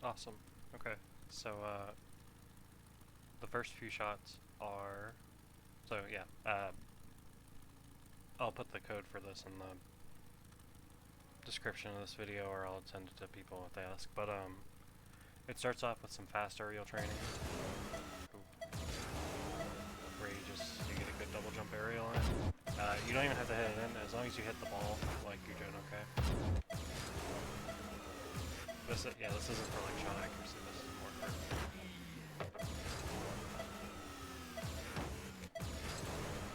Awesome. Okay. So, the first few shots are. So, yeah. I'll put the code for this in the description of this video, or I'll send it to people if they ask. But, it starts off with some fast aerial training. Where you get a good double jump aerial in. You don't even have to hit it in, as long as you hit the ball, like, you're doing okay. This isn't for, like, shot accuracy, this is more for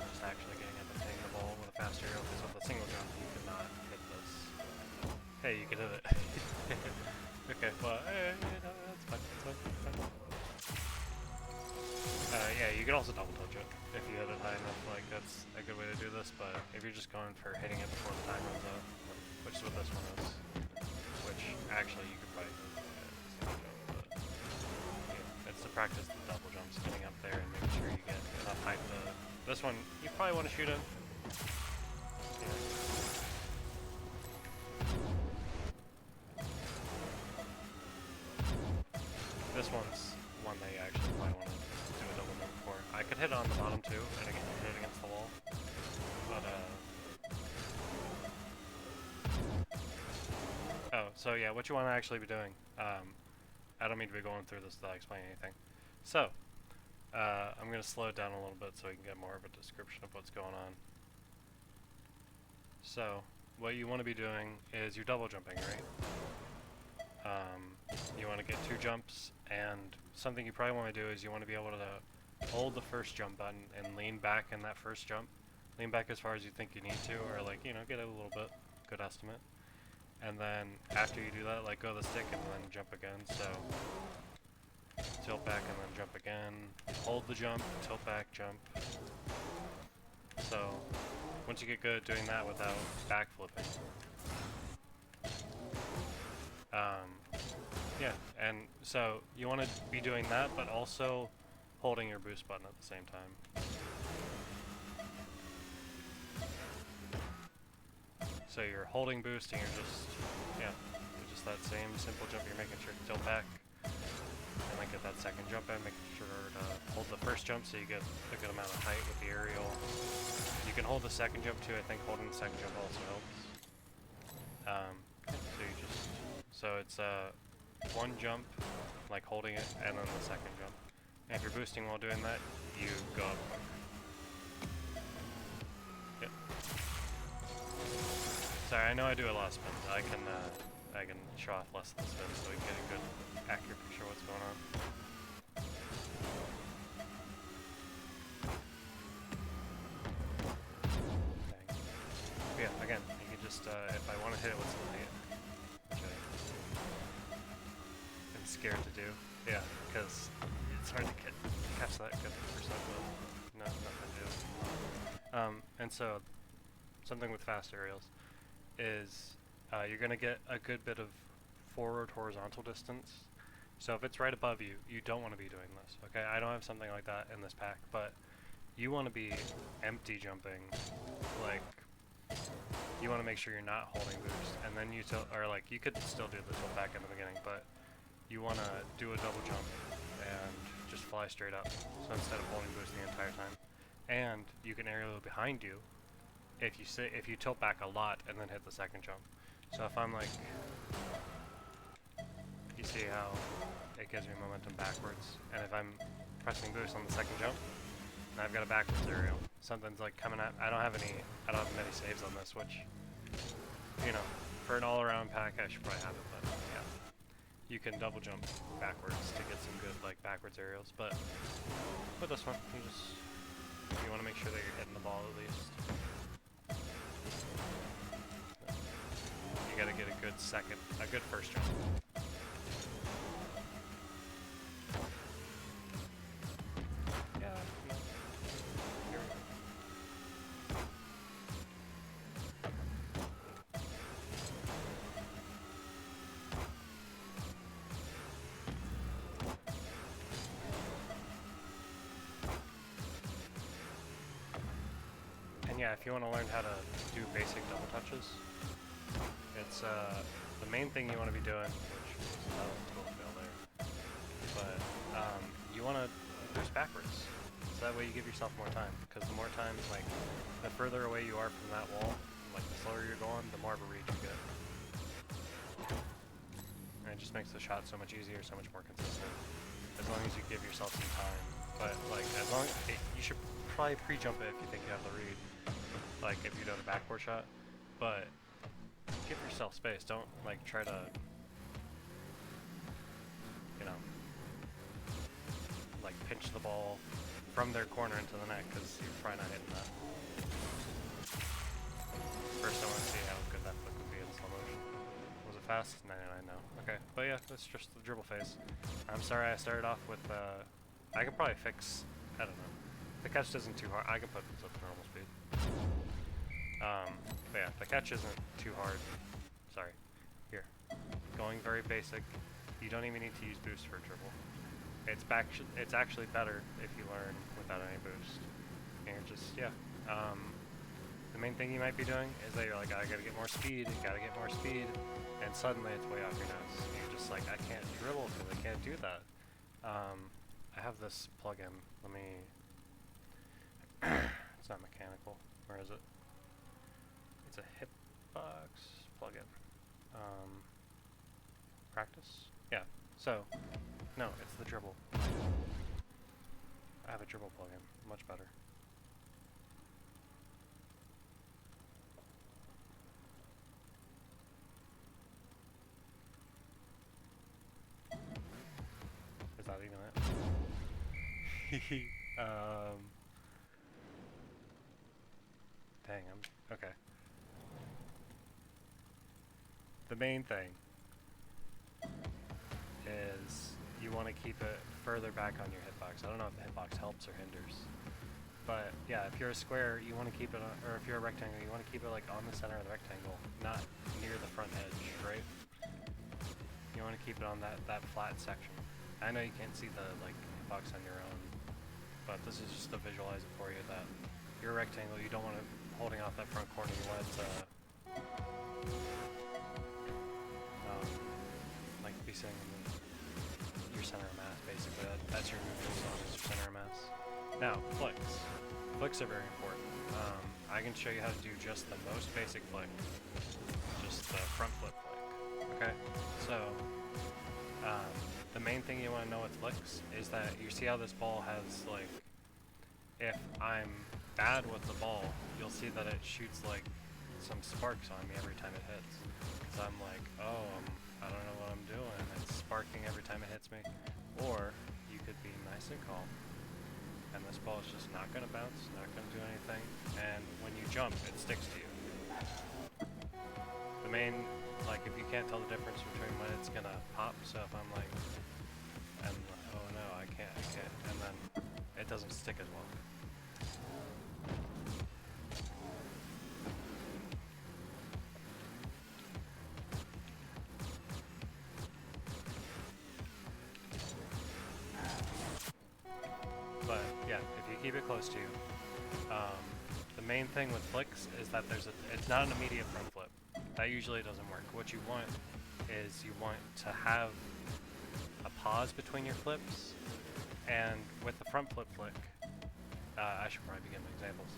just actually getting up and hitting the ball with a fast aerial, because with a single jump, you could not hit this. Hey, you can hit it. Okay, well, that's fine, that's fine. Yeah, you can also double touch it if you hit it high enough, like, that's a good way to do this, but if you're just going for hitting it before the time runs out, which is what this one is, which actually you could probably do it, but yeah, it's to practice the double jumps, getting up there and making sure you get enough height to... This one, you probably want to shoot it. Yeah. This one's one that you actually probably want to do a double jump for. I could hit it on the bottom too, and again, hit it against the wall, but oh, so yeah, what you want to actually be doing, I don't mean to be going through this without explaining anything. So, I'm going to slow it down a little bit so we can get more of a description of what's going on. So, what you want to be doing is you're double jumping, right? You want to get 2 jumps, and something you probably want to do is you want to be able to hold the first jump button and lean back in that first jump. Lean back as far as you think you need to, or like, you know, get a little bit, good estimate. And then after you do that, let go of the stick and then jump again. So tilt back and then jump again. Hold the jump, tilt back, jump. So once you get good at doing that without backflipping, yeah, and so you want to be doing that, but also holding your boost button at the same time. So you're holding boost and you're just that same simple jump. You're making sure to tilt back and then get that second jump in, making sure to hold the first jump so you get a good amount of height with the aerial. You can hold the second jump too. I think holding the second jump also helps. So it's one jump, like holding it, and then the second jump. And if you're boosting while doing that, you go up quick. Yep. Sorry, I know I do a lot of spins. I can show off less of the spins so we can get a good, accurate picture of what's going on. Yeah, again, you can just, if I want to hit it with something, which I'm scared to do, yeah, because it's hard to catch that good percent, but nothing to do. And so, something with fast aerials is you're going to get a good bit of forward horizontal distance. So if it's right above you, you don't want to be doing this, okay? I don't have something like that in this pack, but you want to be empty jumping, like, you want to make sure you're not holding boost, and then you tilt, or like, you could still do the tilt back in the beginning, but you want to do a double jump and just fly straight up, so instead of holding boost the entire time. And you can aerial behind you if you tilt back a lot and then hit the second jump. So if I'm like, you see how it gives me momentum backwards, and if I'm pressing boost on the second jump, and I've got a backwards aerial, something's like coming at, I don't have many saves on this, which, you know, for an all-around pack I should probably have it, but yeah. You can double jump backwards to get some good like backwards aerials, but with this one, you want to make sure that you're hitting the ball at least. You gotta get a good first jump. Yeah, no. Here we go. And yeah, if you want to learn how to do basic double touches, it's the main thing you want to be doing, which was a total fail yourself more time, because the more times, like, the further away you are from that wall, like the slower you're going, the more of a read you get. And it just makes the shot so much easier, so much more consistent, as long as you give yourself some time. But like, you should probably pre-jump it if you think you have the read, like if you do the backboard shot, but give yourself space. Don't like try to, you know, like pinch the ball from their corner into the net, because you're probably not hitting that. First I want to see how good that flick would be in slow motion. Was it fast? 99, no. Okay, but yeah, that's just the dribble phase. I'm sorry I started off with, I could probably fix, I don't know. The catch isn't too hard. I can put this up to normal speed. But yeah, the catch isn't too hard. Sorry. Here. Going very basic. You don't even need to use boost for dribble. It's actually better if you learn without any boost. And you're just, yeah. The main thing you might be doing is that you're like, I gotta get more speed, and suddenly it's way off your nose. And you're just like, I can't dribble because I can't do that. I have this plugin. Let me. It's not mechanical. Where is it? It's a hitbox plugin. Practice? Yeah. So, no, it's the dribble. I have a dribble plugin. Much better. Is that even it? Dang, okay. The main thing is you want to keep it further back on your hitbox. I don't know if the hitbox helps or hinders. But yeah, if you're a square, you want to keep it on, or if you're a rectangle, you want to keep it like on the center of the rectangle, not near the front edge, right? You want to keep it on that flat section. I know you can't see the like hitbox on your own, but this is just to visualize it for you that you're a rectangle, you don't want to holding off that front corner, you want it to like be sitting in your center of mass, basically. That's your neutral zone, is your center of mass. Now, flicks. Flicks are very important. I can show you how to do just the most basic flick, just the front flip flick. Okay, so the main thing you want to know with flicks is that you see how this ball has, like, if I'm bad with the ball, you'll see that it shoots like some sparks on me every time it hits. So I'm like, oh, I don't know what I'm doing. It's sparking every time it hits me. Or you could be nice and calm, and this ball is just not going to bounce, not going to do anything, and when you jump, it sticks to you. The main, like, if you can't tell the difference between when it's going to pop, so if I'm like, oh no, I can't, and then it doesn't stick as well. But yeah, if you keep it close to you, the main thing with flicks is that it's not an immediate front flip. That usually doesn't work. What you want is you want to have a pause between your flips, and with the front flip flick, I should probably begin with examples.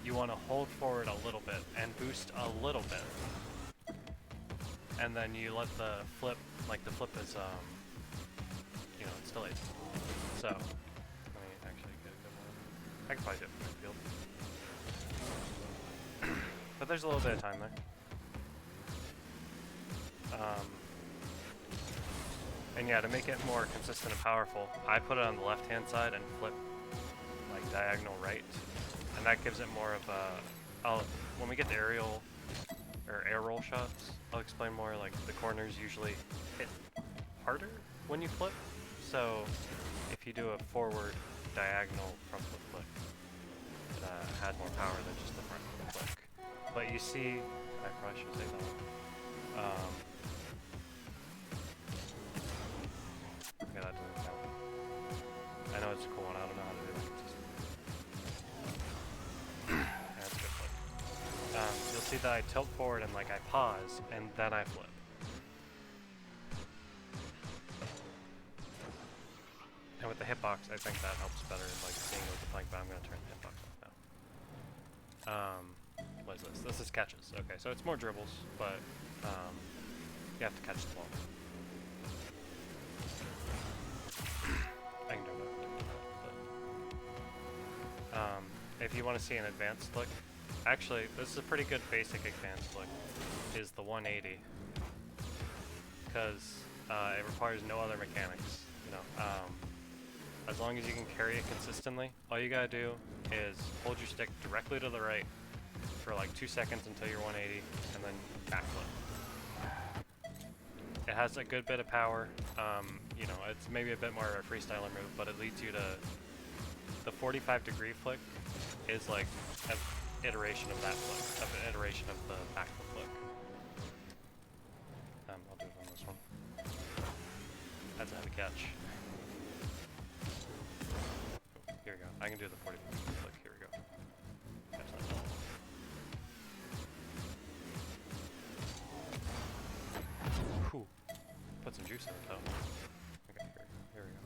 You want to hold forward a little bit and boost a little bit, and then you let the flip, like the flip is, you know, it's delayed. So, let me actually get a good one. I can probably do it from midfield. But there's a little bit of time there. And yeah, to make it more consistent and powerful, I put it on the left-hand side and flip like diagonal right, and that gives it more of a. When we get to aerial or air roll shots, I'll explain more. Like the corners usually hit harder when you flip, so if you do a forward diagonal front flip flick, it has more power than just the front flip flick. But you see, I probably should say that. Okay, that doesn't count. I know it's a cool one, I don't know how to do it. Yeah, that's a good flip. You'll see that I tilt forward and like I pause, and then I flip. And with the hitbox, I think that helps better, like seeing what the playing, but I'm gonna turn the hitbox off now. What is this? This is catches. Okay, so it's more dribbles, but you have to catch the ball. I can do that. If you want to see an advanced look, actually, this is a pretty good basic advanced look, is the 180, because it requires no other mechanics, you know. As long as you can carry it consistently, all you gotta do is hold your stick directly to the right for like 2 seconds until you're 180, and then backflip. It has a good bit of power. You know, it's maybe a bit more of a freestyler move, but it leads you to the 45-degree flick is like an iteration of that flick, an iteration of the backflip flick. I'll do it on this one. That's a heavy catch. Oh, here we go. I can do the 45-degree flick. Here we go. Catch that ball. Whew. Put some juice in it though. Okay, here we go.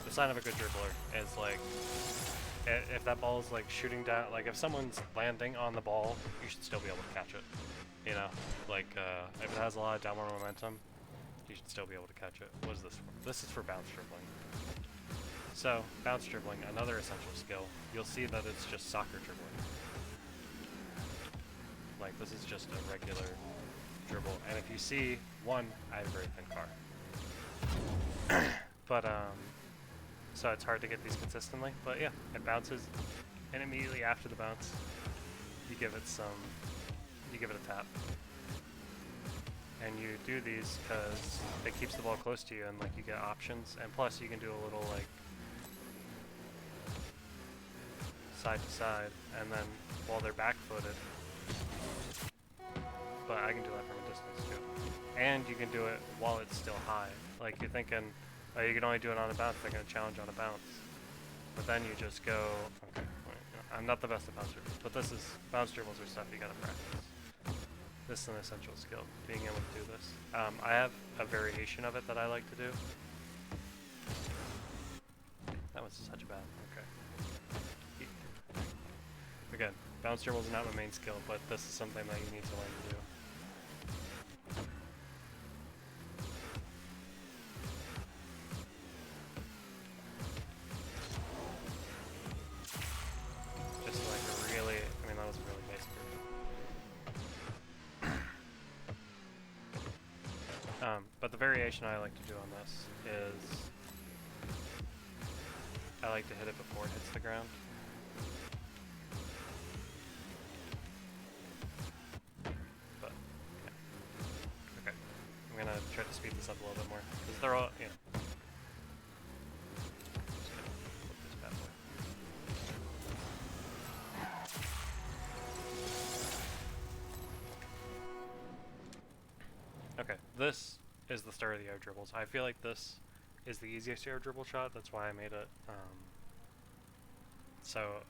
The sign of a good dribbler is like, if that ball is like shooting down, like if someone's landing on the ball, you should still be able to catch it. You know, like if it has a lot of downward momentum, you should still be able to catch it. What is this for? This is for bounce dribbling. So, bounce dribbling, another essential skill. You'll see that it's just soccer dribbling. Like, this is just a regular dribble. And if you see, one, I have a very thin car. But, so it's hard to get these consistently. But yeah, it bounces, and immediately after the bounce, you give it a tap. And you do these because it keeps the ball close to you, and like you get options. And plus, you can do a little like side to side, and then while they're back-footed. But I can do that from a distance too. And you can do it while it's still high. Like you're thinking, oh, you can only do it on a bounce, they're going to challenge on a bounce. But then you just go, okay, wait, I'm not the best at bounce dribbles, but this is, bounce dribbles are stuff you got to practice. This is an essential skill, being able to do this. I have a variation of it that I like to do. That was such a bad, okay. Again, bounce dribbles are not my main skill, but this is something that you need to learn to do. Just like a really, I mean that was really basic. But the variation I like to do on this is I like to hit it before it hits the ground. But, yeah. Okay. I'm gonna try to speed this up a little bit more, because they're all, you know. Just gonna flip this bad boy. Okay, this is the start of the air dribbles. I feel like this is the easiest air dribble shot, that's why I made it. So,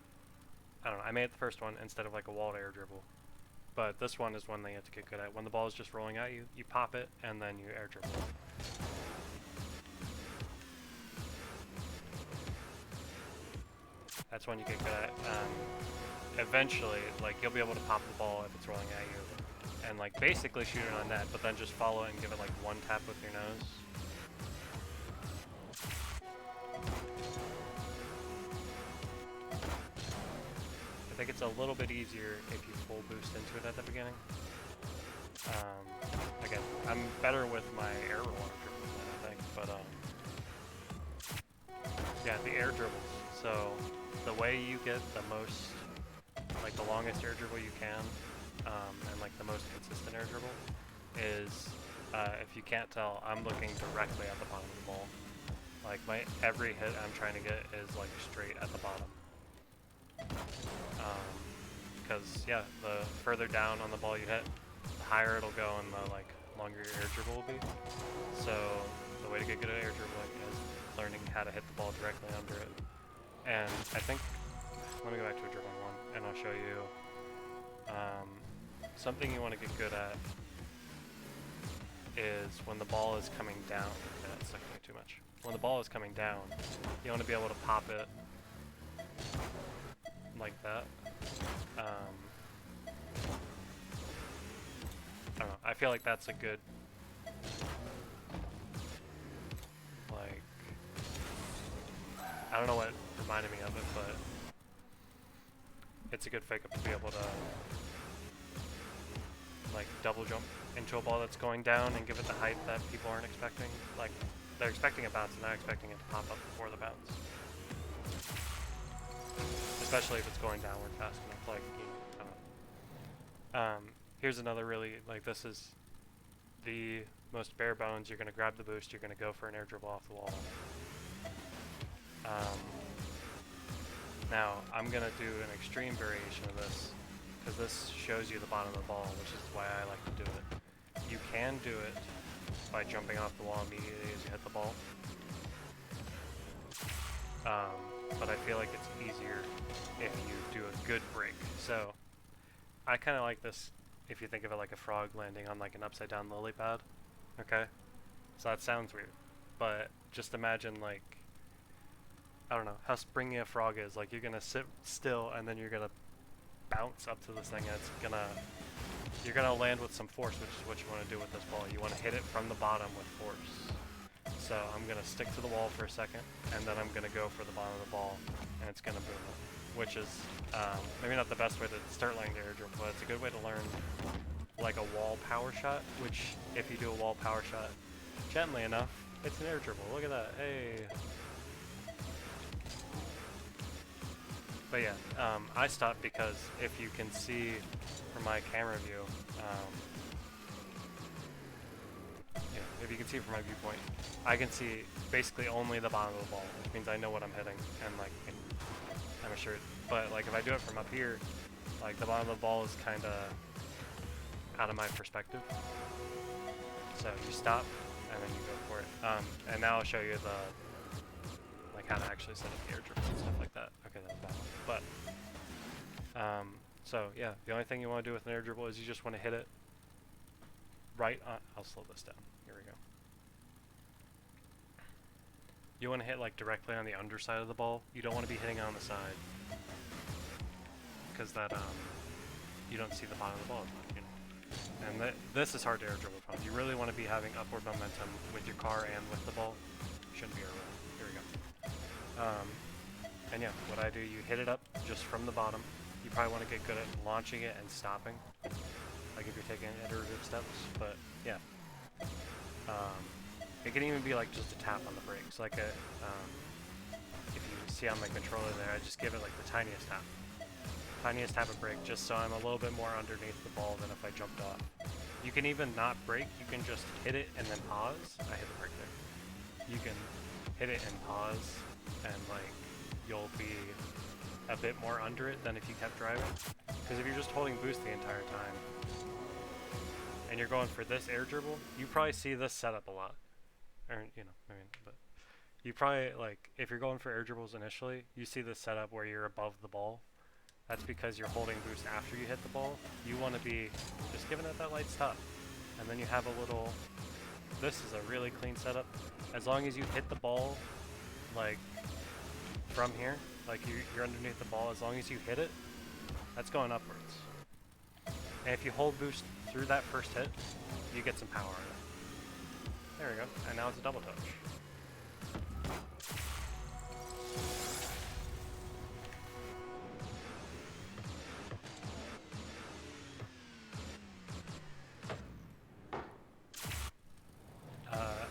I don't know, I made it the first one instead of like a walled air dribble. But this one is one that you have to get good at. When the ball is just rolling at you, you pop it, and then you air dribble. That's when you get good at. Eventually, like, you'll be able to pop the ball if it's rolling at you, and like basically shoot it on net, but then just follow it and give it like one tap with your nose. I think it's a little bit easier if you full boost into it at the beginning. Again, I'm better with my air roller dribbles than I think, but yeah, the air dribbles. So the way you get the most, like the longest air dribble you can, and like the most consistent air dribble is, if you can't tell, I'm looking directly at the bottom of the ball. Like every hit I'm trying to get is like straight at the bottom. Because yeah, the further down on the ball you hit, the higher it'll go and the like longer your air dribble will be. So the way to get good at air dribbling is learning how to hit the ball directly under it. And I think, let me go back to a dribbling one and I'll show you something you want to get good at is when the ball is coming down. Okay, that's sucking it too much. When the ball is coming down, you want to be able to pop it like that. I don't know. I feel like that's a good, like, I don't know what reminded me of it, but it's a good fake up to be able to, like, double jump into a ball that's going down and give it the height that people aren't expecting. Like, they're expecting a bounce and they're expecting it to pop up before the bounce. Especially if it's going downward fast enough, like, you know, here's another really, like, this is the most bare bones. You're going to grab the boost, you're going to go for an air dribble off the wall. Now, I'm going to do an extreme variation of this, because this shows you the bottom of the ball, which is why I like to do it. You can do it by jumping off the wall immediately as you hit the ball. But I feel like it's easier if you do a good break. So, I kind of like this if you think of it like a frog landing on like an upside down lily pad. Okay? So that sounds weird. But just imagine, like, I don't know, how springy a frog is. Like, you're gonna sit still and then you're gonna bounce up to this thing and you're gonna land with some force, which is what you want to do with this ball. You want to hit it from the bottom with force. So I'm gonna stick to the wall for a second, and then I'm gonna go for the bottom of the ball, and it's gonna boom it, which is maybe not the best way to start learning to air dribble, but it's a good way to learn like a wall power shot. Which, if you do a wall power shot gently enough, it's an air dribble. Look at that, hey. But yeah, I stopped because if you can see from my camera view, if you can see from my viewpoint, I can see basically only the bottom of the ball, which means I know what I'm hitting, and like, I'm assured. But like, if I do it from up here, like the bottom of the ball is kind of out of my perspective. So you stop, and then you go for it. And now I'll show you the, like, how to actually set up the air dribble and stuff like that. Okay, that was bad one. But, so yeah, the only thing you want to do with an air dribble is you just want to hit it right on, I'll slow this down. Here we go. You want to hit like directly on the underside of the ball. You don't want to be hitting on the side, because that, you don't see the bottom of the ball as much, you know. And this is hard to air dribble from. You really want to be having upward momentum with your car and with the ball. Shouldn't be around. Here we go. And yeah, what I do, you hit it up just from the bottom. You probably want to get good at launching it and stopping, like if you're taking iterative steps, but yeah. It can even be like just a tap on the brakes, like a, if you see on my controller there, I just give it like the tiniest tap of brake, just so I'm a little bit more underneath the ball than if I jumped off. You can even not brake, you can just hit it and then pause. I hit the brake there. You can hit it and pause, and like, you'll be a bit more under it than if you kept driving. Because if you're just holding boost the entire time, and you're going for this air dribble, you probably see this setup a lot. Or, you know, I mean, but you probably, like, if you're going for air dribbles initially, you see this setup where you're above the ball. That's because you're holding boost after you hit the ball. You want to be just giving it that light stop. And then you have a little, this is a really clean setup. As long as you hit the ball, like, from here, like you're underneath the ball, as long as you hit it, that's going upwards. And if you hold boost through that first hit, you get some power in it. There we go, and now it's a double touch.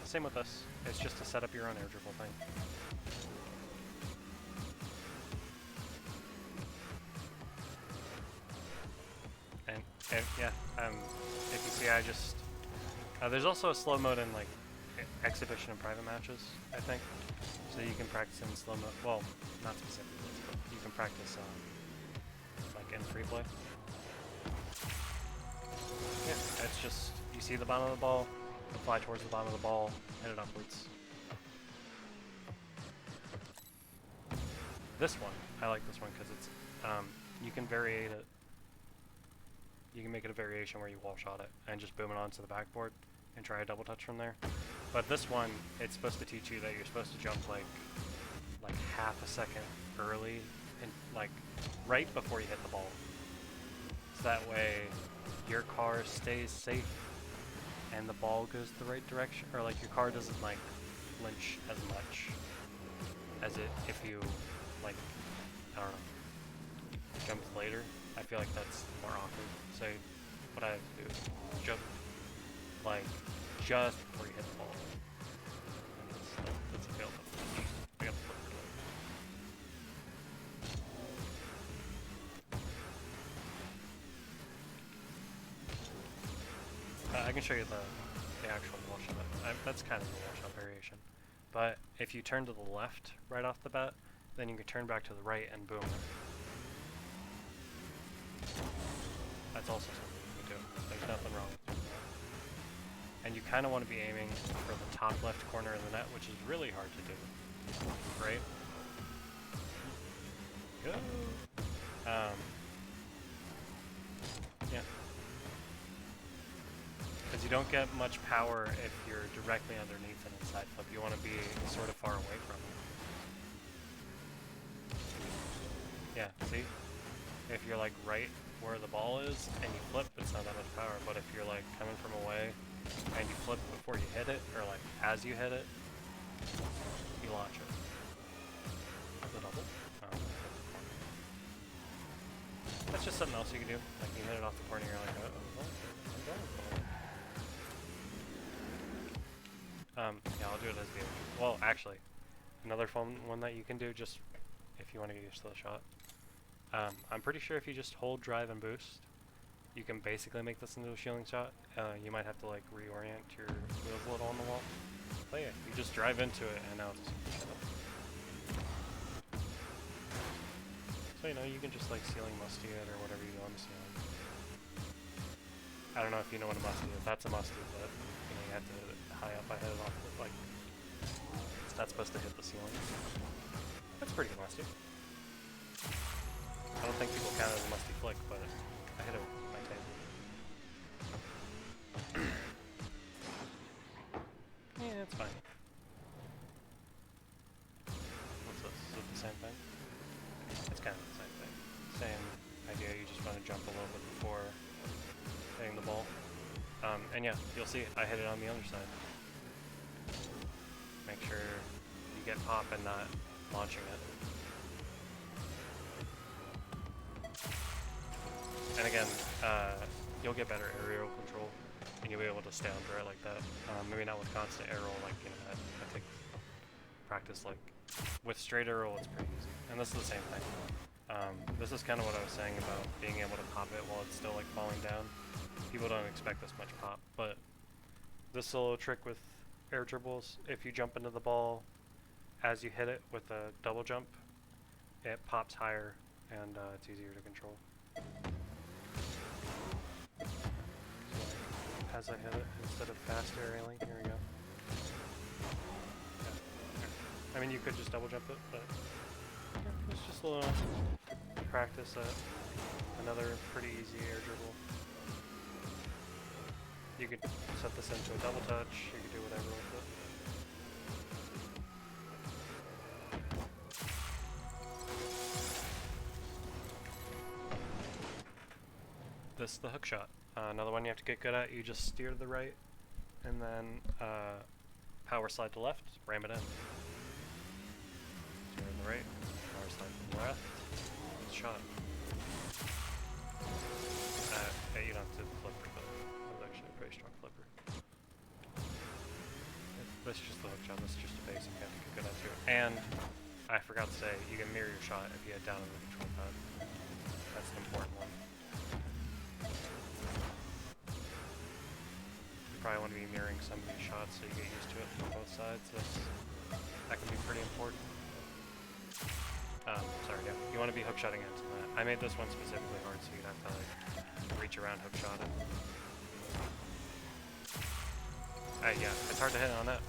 Same with this, it's just to set up your own air dribble thing. And yeah, if you see, I just, there's also a slow mode in like exhibition and private matches, I think. So you can practice in slow mode, well, not specifically, but you can practice like in free play. Yeah, it's just, you see the bottom of the ball, fly towards the bottom of the ball, hit it upwards. This one, I like this one because it's, you can variate it. You can make it a variation where you wall shot it and just boom it onto the backboard. and try a double touch from there. But this one, it's supposed to teach you that you're supposed to jump like half a second early, and like right before you hit the ball. So that way your car stays safe and the ball goes the right direction, or like your car doesn't like flinch as much as it if you like, I don't know, jump later. I feel like that's more awkward. So what I have to do is jump like just before you hit the ball. And that's a failed up. I got the flipper though. I can show you the actual wall shot. That's kind of the wall shot variation. But if you turn to the left right off the bat, then you can turn back to the right and boom. That's also something you can do. There's nothing wrong with doing that. And you kind of want to be aiming for the top left corner of the net, which is really hard to do. Right? Go! Yeah. Because you don't get much power if you're directly underneath an inside flip. You want to be sort of far away from it. Yeah, see? If you're like right where the ball is and you flip, it's not that much power. But if you're like coming from away and you flip before you hit it, or like as you hit it, you launch it. The double. That's just something else you can do. Like you hit it off the corner, you're like, oh, I'm going for it. Yeah, I'll do it as the other. Well, actually, another fun one that you can do just if you want to get used to the shot. I'm pretty sure if you just hold drive and boost, you can basically make this into a shielding shot. You might have to like reorient your wheels a little on the wall. But yeah, you just drive into it and now it's shut up. So you know, you can just like ceiling musty it or whatever you do on the ceiling. I don't know if you know what a musty is. That's a musty, but you know, you have to hit it high up. I hit it off with like, it's not supposed to hit the ceiling. That's pretty good musty. I don't think people count it as a musty flick, but I hit it with my table. Yeah, it's fine. What's this? Is it the same thing? It's kind of the same thing. Same idea, you just want to jump a little bit before hitting the ball. And yeah, you'll see I hit it on the other side. Make sure you get pop and not launching it. And again, you'll get better aerial control, and you'll be able to stay under it like that. Maybe not with constant aerial, like, you know, I think practice, like, with straight aerial, it's pretty easy. And this is the same thing. This is kind of what I was saying about being able to pop it while it's still, like, falling down. People don't expect this much pop, but this little trick with air dribbles, if you jump into the ball as you hit it with a double jump, it pops higher, and it's easier to control. As I hit it, instead of fast aerialing, here we go. Yeah. I mean, you could just double jump it, but yeah, it's just a little practice at another pretty easy air dribble. You could set this into a double touch, you could do whatever with it. This is the hook shot. Another one you have to get good at, you just steer to the right, and then power slide to left, ram it in. Steer to the right, power slide to the left, shot. Yeah, you don't have to flipper, but that was actually a pretty strong flipper. This is just the hook shot, this is just a basic you have to get good at too. And, I forgot to say, you can mirror your shot if you head down in the control pad. That's an important one. Probably want to be mirroring some of these shots so you get used to it from both sides. That can be pretty important. Sorry, yeah. You want to be hook shotting into that. I made this one specifically hard so you'd have to like reach around hook shot it. Yeah, it's hard to hit on that.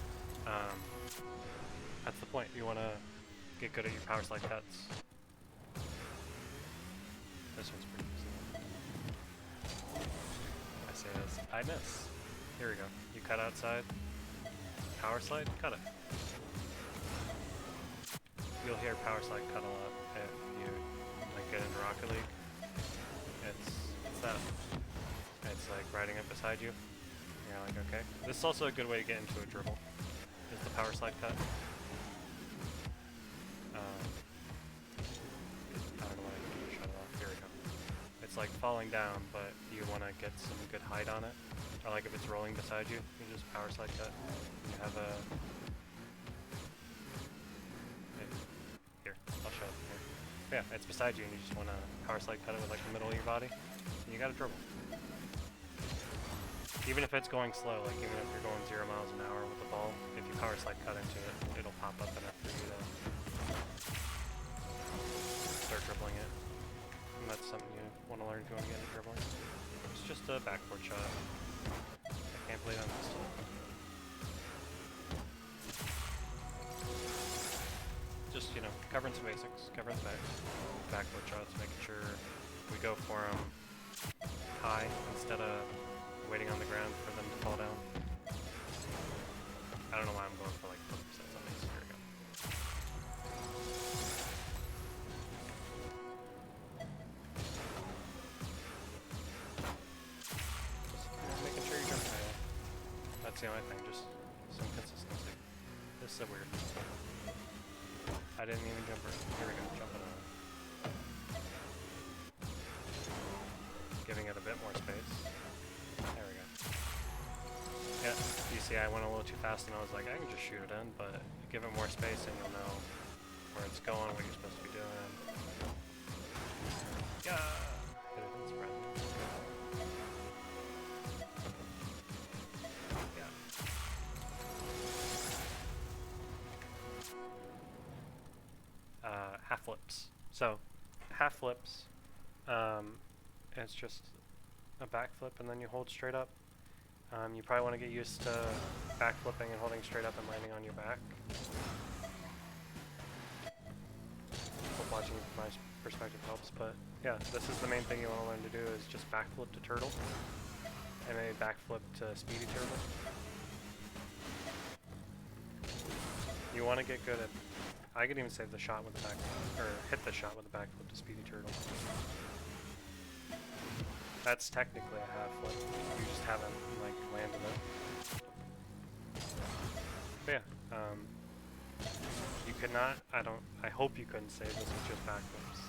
That's the point. You want to get good at your power slide cuts. This one's pretty easy. I say this, I miss. Here we go. You cut outside. Power slide, cut it. You'll hear power slide cut a lot if you like get into Rocket League. It's that. It's like riding up beside you. You're like, okay. This is also a good way to get into a dribble. Is the power slide cut. I don't know what I can do to shut it off. Here we go. It's like falling down, but you want to get some good height on it. Or like if it's rolling beside you, you just power slide cut. You have a... Here, I'll show it here. Yeah, it's beside you and you just want to power slide cut it with like the middle of your body. And you got a dribble. Even if it's going slow, like even if you're going 0 miles an hour with the ball, if you power slide cut into it, it'll pop up enough for you to start dribbling it. And that's something you want to learn if you want to get into dribbling. It's just a backboard shot. I can't believe I missed it. Just, you know, covering some basics, covering the backboard shots, making sure we go for them high instead of waiting on the ground for them to fall down. I don't know why I'm going for like 4% on these. Here we go. Just making sure you're jumping high. That's the only thing, just some consistency. This is so weird. I didn't even jump her. Here we go, jumping on it. Giving it a bit more space. There we go. Yeah, you see I went a little too fast and I was like, I can just shoot it in, but give it more space and you'll know where it's going, what you're supposed to be doing. Yeah! Hit it in spread. Yeah. Half flips. So, half flips, it's just a back flip and then you hold straight up. You probably want to get used to back flipping and holding straight up and landing on your back. Hope watching from my perspective helps, but yeah, this is the main thing you want to learn to do is just back flip to turtle, and maybe back flip to speedy turtle. You want to get good at, I could even save the shot with the back, or hit the shot with the back flip to speedy turtle. That's technically a half flip. You just haven't like landed it. But yeah, you could not. I hope you couldn't save this with just back flips.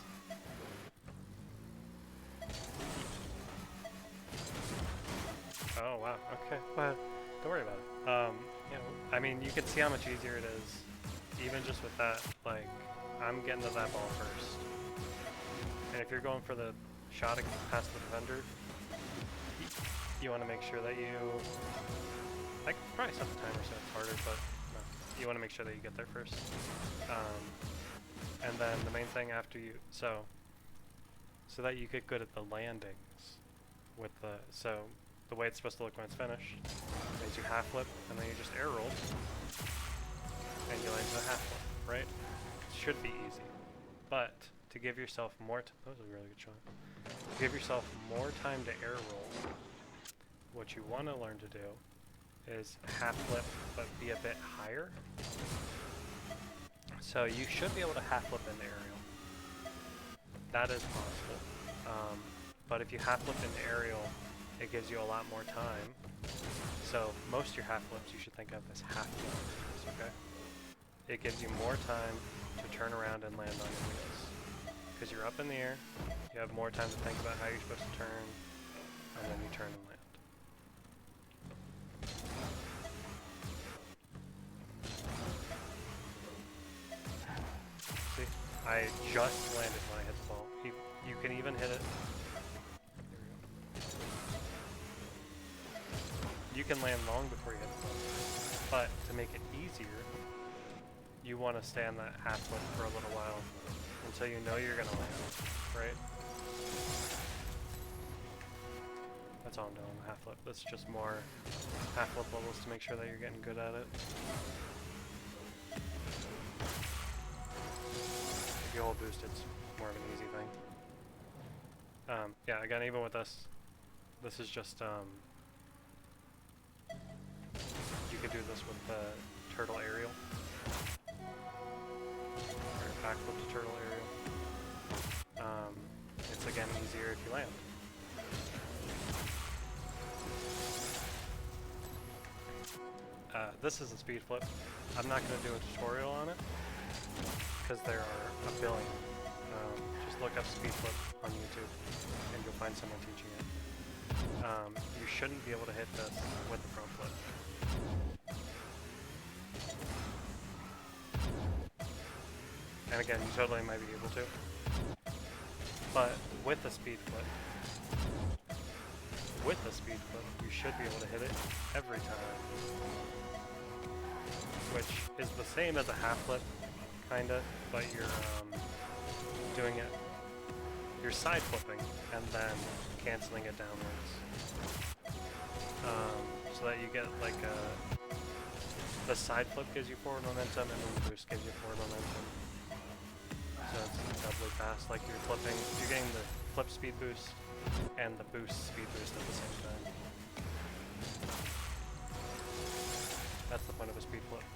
Oh wow. Okay. Well, don't worry about it. Yeah. I mean, you can see how much easier it is, even just with that. Like, I'm getting to that ball first, and if you're going for the shot past the defender, you want to make sure that you, like, probably set the timer so it's harder, but no, you want to make sure that you get there first. And then the main thing after you, so that you get good at the landings with so the way it's supposed to look when it's finished is you half flip and then you just air roll and you land to the half flip, right? It should be easy, but to give yourself more, that was a really good shot. To give yourself more time to air roll, what you want to learn to do is half flip, but be a bit higher. So you should be able to half flip into aerial. That is possible. But if you half flip into aerial, it gives you a lot more time. So most of your half flips you should think of as half flips, okay? It gives you more time to turn around and land on your wheels. Because you're up in the air, you have more time to think about how you're supposed to turn, and then you turn and land. See, I just landed when I hit the ball. You can even hit it. You can land long before you hit the ball. But to make it easier, you want to stay on that half flip for a little while until you know you're going to land, right? That's all I'm doing, half flip. That's just more half flip levels to make sure that you're getting good at it. If you hold boost, it's more of an easy thing. Yeah, again, even with this is just, this with the turtle aerial. Or backflip to turtle aerial. It's again easier if you land. This is a speed flip. I'm not going to do a tutorial on it because there are a billion. Just look up speed flip on YouTube and you'll find someone teaching it. You shouldn't be able to hit this with the front flip. And again, you totally might be able to. But with the speed flip, you should be able to hit it every time. Which is the same as a half flip, kinda, but you're doing it, you're side flipping and then canceling it downwards. So that you get like the side flip gives you forward momentum and then the boost gives you forward momentum. So it's doubly fast, like you're flipping, you're getting the flip speed boost and the boost speed boost at the same time. That's the point of a speed flip.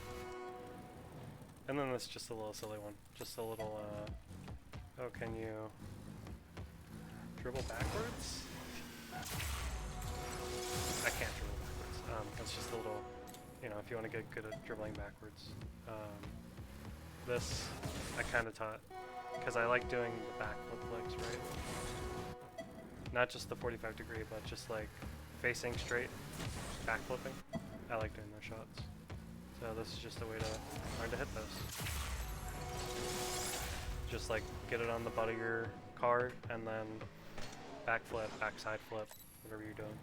And then this just a little silly one. Just a little, oh, can you dribble backwards? I can't dribble backwards. It's just a little, you know, if you want to get good at dribbling backwards. This, I kind of taught, because I like doing the backflip flicks, right? Not just the 45 degree, but just like facing straight, backflipping. I like doing those shots. So this is just a way to learn to hit those. Just like get it on the butt of your card and then backflip, backside flip, whatever you're doing.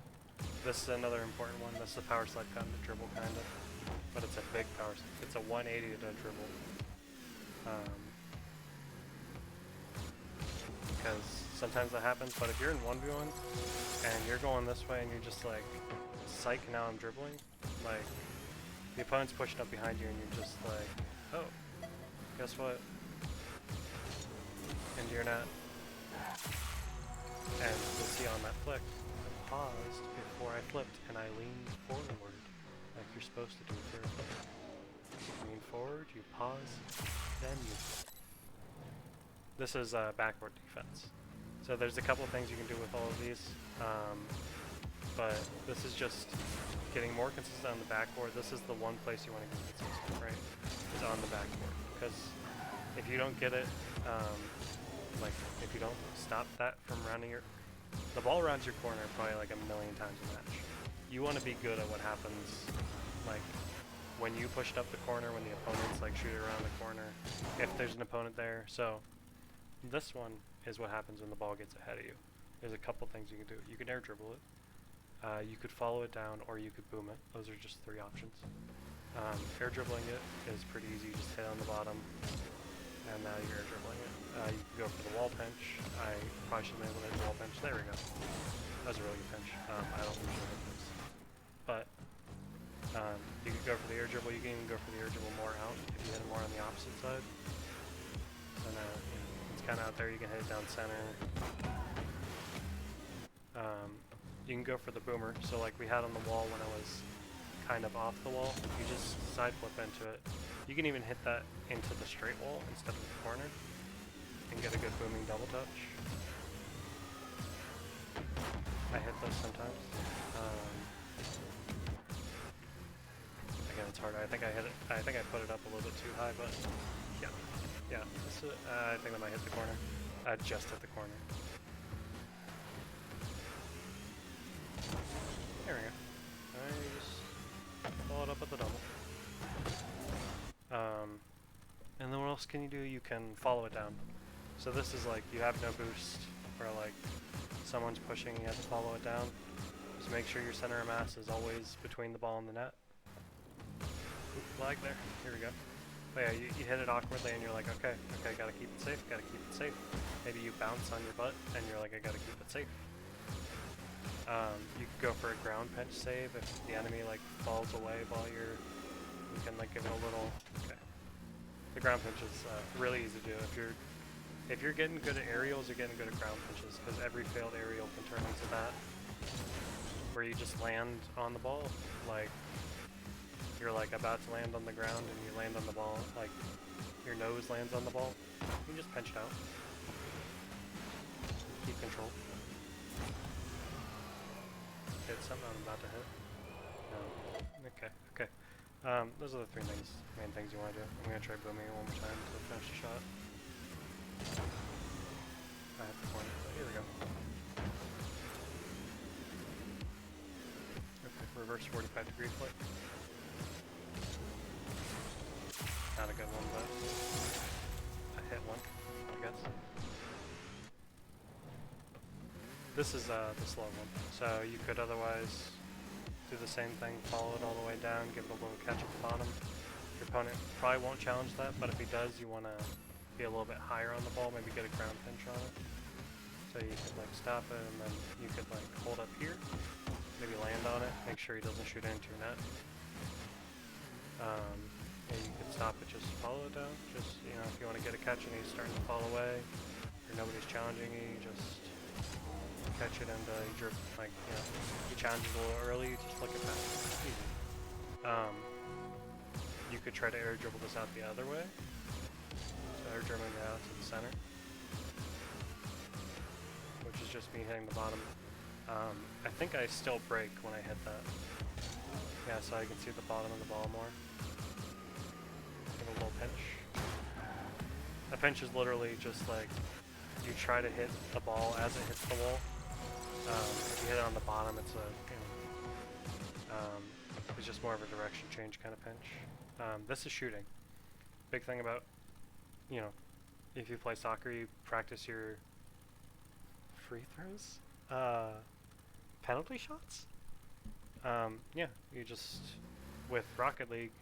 This is another important one. This is a power slide kind of dribble, kind of, but it's a big power. It's a 180 to dribble. Because sometimes that happens. But if you're in 1v1 and you're going this way and you're just like, psych, now I'm dribbling, like. The opponent's pushing up behind you and you're just like, oh, guess what? And you're not. And you'll see on that flick, I paused before I flipped and I leaned forward, like you're supposed to do for a flip. You lean forward, you pause, then you flip. This is backward defense. So there's a couple things you can do with all of these, but this is just getting more consistent on the backboard. This is the one place you want to get consistent, right? Is on the backboard. Because if you don't get it, like if you don't stop that from rounding the ball rounds your corner probably like a million times a match. You want to be good at what happens, like when you pushed up the corner, when the opponent's like shooting around the corner, if there's an opponent there. So this one is what happens when the ball gets ahead of you. There's a couple things you can do. You can air dribble it. You could follow it down, or you could boom it. Those are just three options. Air dribbling it is pretty easy. You just hit on the bottom, and now you're air dribbling it. You can go for the wall pinch. I probably should have been able to hit the wall pinch. There we go. That was a really good pinch. I don't usually hit this. But you could go for the air dribble. You can even go for the air dribble more out if you hit it more on the opposite side. So now it's kind of out there. You can hit it down center. You can go for the boomer, so like we had on the wall when I was kind of off the wall, you just side flip into it. You can even hit that into the straight wall instead of the corner and get a good booming double touch. I hit those sometimes. Again, it's hard. I think I hit it. I think I put it up a little bit too high, but yeah. This is, I think I might hit the corner. Just hit the corner. There we go. I just follow it up with the double. And then what else can you do? You can follow it down. So this is like you have no boost, or like someone's pushing, you have to follow it down. Just make sure your center of mass is always between the ball and the net. Oop, lag there. Here we go. But yeah, you hit it awkwardly and you're like, okay, gotta keep it safe. Maybe you bounce on your butt and you're like, I gotta keep it safe. You could go for a ground pinch save if the enemy like falls away while you can like give it a little. Okay. The ground pinch is really easy to do. If you're getting good at aerials, you're getting good at ground pinches, because every failed aerial can turn into that, where you just land on the ball. Like you're like about to land on the ground and you land on the ball, like your nose lands on the ball, you can just pinch it out. Keep control. Hit something I'm about to hit. No. Okay, okay. Those are the main things you want to do. I'm going to try booming it one more time to finish the shot. I have to point it, but here we go. Okay, reverse 45-degree flick. Not a good one, but I hit one, I guess. This is the slow one, so you could otherwise do the same thing, follow it all the way down, give it a little catch at the bottom. Your opponent probably won't challenge that, but if he does, you want to be a little bit higher on the ball, maybe get a ground pinch on it. So you could like stop it, and then you could like hold up here, maybe land on it, make sure he doesn't shoot into your net. And you could stop it, just follow it down. Just, you know, if you want to get a catch and he's starting to fall away, or nobody's challenging you, just catch it and you drip, like, you know, he challenges a little early, you just flick it back. Easy. You could try to air dribble this out the other way. So air dribbling it out to the center, which is just me hitting the bottom. I think I still break when I hit that. Yeah, so I can see the bottom of the ball more. Give a little pinch. A pinch is literally just like, you try to hit the ball as it hits the wall. If you hit it on the bottom, it's a, you know, it's just more of a direction change kind of pinch. This is shooting. Big thing about, you know, if you play soccer, you practice your free throws, penalty shots. Yeah, you just, with Rocket League,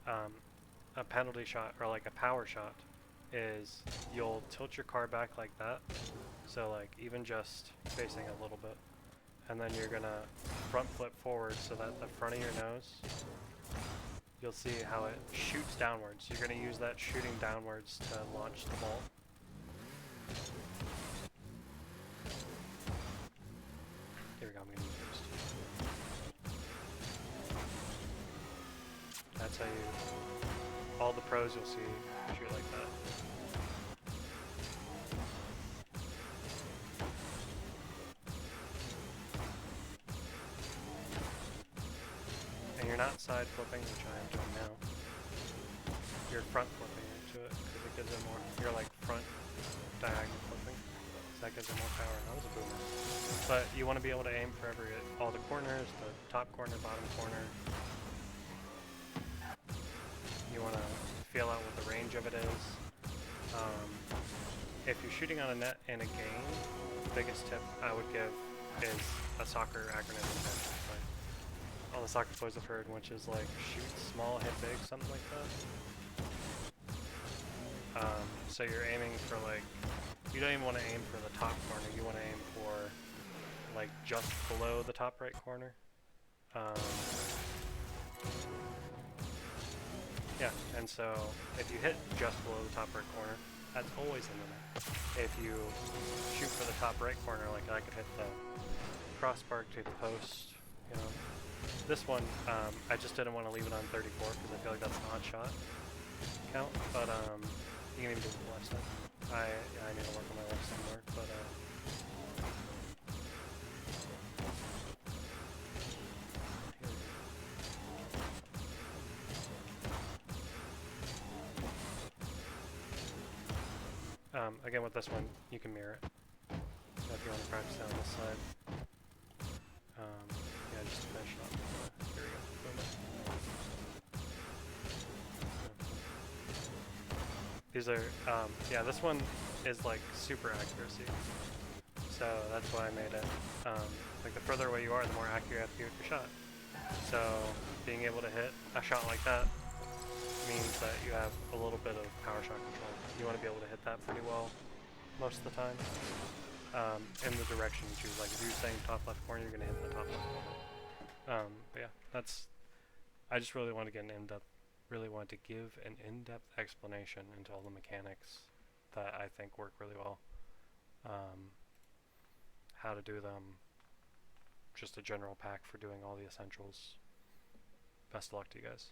a penalty shot or like a power shot is you'll tilt your car back like that, so like even just facing a little bit, and then you're gonna front flip forward so that the front of your nose, you'll see how it shoots downwards. You're gonna use that shooting downwards to launch the ball. Here we go, I'm gonna use first. That's how you, all the pros you'll see shoot like that. And you're not side flipping, which I am doing now. You're front flipping into it, because it gives it more, you're like front diagonal flipping. So that gives it more power. That was a boomer. But you want to be able to aim for all the corners, the top corner, bottom corner. You want to feel out what the range of it is. If you're shooting on a net in a game, the biggest tip I would give is a soccer acronym. Like all the soccer boys have heard, which is like shoot small, hit big, something like that. So you're aiming for like, you don't even want to aim for the top corner, you want to aim for like just below the top right corner. Yeah, and so if you hit just below the top right corner, that's always in the net. If you shoot for the top right corner, like I could hit the crossbar to the post, you know. This one, I just didn't want to leave it on 34 because I feel like that's an odd shot count, but you can even do it with the left side. I need to work on my left side more, but again, with this one, you can mirror it. So if you want to practice that on this side, yeah, just finish it off. Here we go. Boom. These are, yeah, this one is like super accuracy. So that's why I made it. Like the further away you are, the more accurate you have to be with your shot. So being able to hit a shot like that means that you have a little bit of power shot control. You want to be able to hit that pretty well most of the time. In the direction you choose. Like if you're saying top left corner, you're going to hit the top left corner. But yeah, I just really want to get an in-depth, really want to give an in-depth explanation into all the mechanics that I think work really well. How to do them, just a general pack for doing all the essentials. best of luck to you guys.